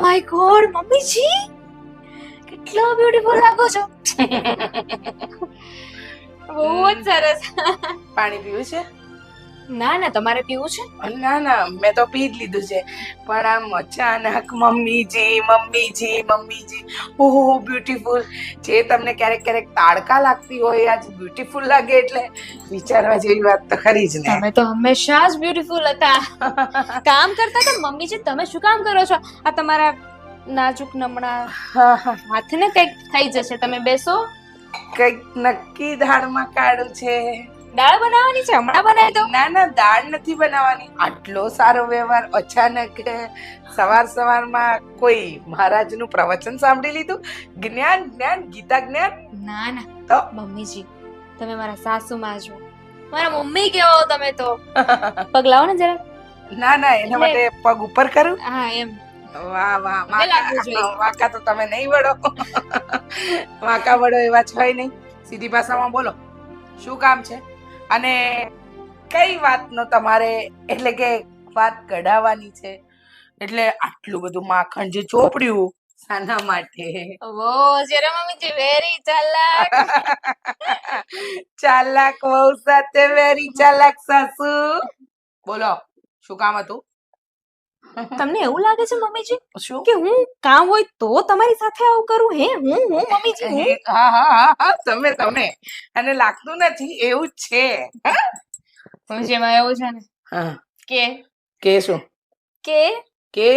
My God મમ્મીજી, કેટલો beautiful લાગો છો. બહુ જ સરસ. પાણી પીવું છે? ના ના, તમારે પીવું છે? ના ના, મેં તો પી જ લીધું છે. પણ આમ અચાનક મમ્મીજી મમ્મીજી મમ્મીજી, ઓહો બ્યુટીફુલ. જે તમને ક્યારેક ક્યારેક તાડકા લાગતી હોય, આજ બ્યુટીફુલ લાગે એટલે વિચારવા જેવી વાત તો ખરી જ ને. તમે તો હંમેશા જ બ્યુટીફુલ હતા. કામ કરતા તો મમ્મીજી તમે શું કામ કરો છો? આ તમારા નાજુક નમણા હાથને કંઈક થઈ જશે. તમે બેસો. કઈક નક્કી દાળમાં કાઢું છે. દાળ બનાવવાની છે, હમણાં બનાવી દો. ના ના, દાળ નથી બનાવવાની. આટલો સારો વ્યવહાર અચાનક સવાર સવારમાં કોઈ મહારાજનું પ્રવચન સાંભળી લીધું? જ્ઞાન જ્ઞાન ગીતા જ્ઞાન. ના ના તો મમ્મીજી, તમે મારા સાસુમાં છો, મારા મમ્મી કેવો તમે તો. પગ લાવો ને જરા. ના ના, એના માટે પગ ઉપર કરું. હા એમ. વાહ વાહ, મને લાગવું જોઈએ. વાંકા તો તમે નહીં વળો. વાંકા વળો એવા છે નહીં. સીધી ભાષામાં બોલો, શું કામ છે અને કઈ વાતનો તમારે એટલે કે વાત કઢાવવાની છે? એટલે આટલું બધું માખણ જે ચોપડ્યું શાના માટે? વો જરા મમ્મીજી વેરી ચાલાક. ચાલાક વહુ સાથે વેરી ચાલાક સાસુ. બોલો, શું કામ હતું? તમને એવું લાગે છે મમ્મીજી શું? કે હું કામ હોય તો તમારી સાથે આવું કરું? હે હું મમ્મીજી હું? હા હા હા હા, તમે અને લાગતું નથી એવું જ છે. મમ્મીજી એમાં એવું છે ને હા, કે કે શું? કે કે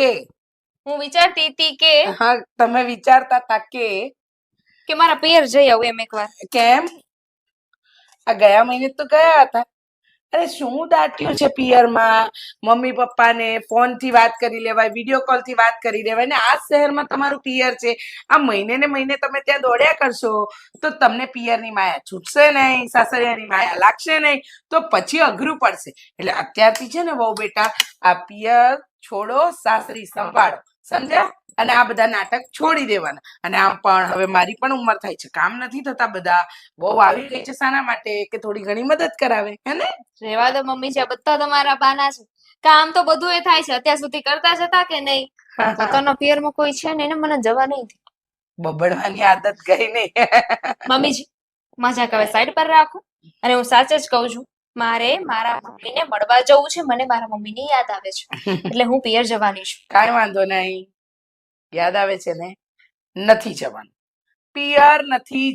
હું વિચારતી હતી કે હા, તમે વિચારતા હતા મારા પિયર જઈ આવું એમ એકવાર. કેમ? આ ગયા મહિને તો ગયા હતા. અરે શું દાટ્યું છે પિયરમાં? મમ્મી પપ્પાને ફોન થી વાત કરી લેવાય, વિડીયો કોલ થી વાત કરી લેવાય ને આ શહેરમાં તમારું પિયર છે. આ મહિને ને મહિને તમે ત્યાં દોડ્યા કરશો તો તમને પિયરની માયા છૂટશે નહીં, સાસરિયાની માયા લાગશે નહીં, તો પછી અઘરું પડશે. એટલે અત્યારથી છે ને બહુ બેટા, આ પિયર છોડો, સાસરી સંભાળો, સમજ્યા? અને આ બધા નાટક છોડી દેવાના. અને આમ પણ હવે મારી પણ ઉંમર થાય છે, કામ નથી થતા બધા. બહુ આવી ગઈ છે શાના માટે? કે થોડી ઘણી મદદ કરાવે, હે ને? રેવા દો મમ્મીજી, આ બધા તમારા બાના છે. કામ તો બધું એ થાય છે. અત્યાર સુધી કરતા જ હતા કે નહીં? પોતાના પિયરમાં કોઈ છે ને એને મને જવા નહીં દે. બબડવાની આદત ગઈ નહીં. મમ્મીજી મજાક હવે સાઈડ પર રાખો, અને હું સાચે જ કહું છું, મારે મારા મમ્મીને મળવા જવું છે. મને મારા મમ્મીની યાદ આવે છે, એટલે હું પિયર જવાની છું. કાંઈ વાંધો નહીં. યાદ આવે છે ને? નથી જવાનું. પિયર નથી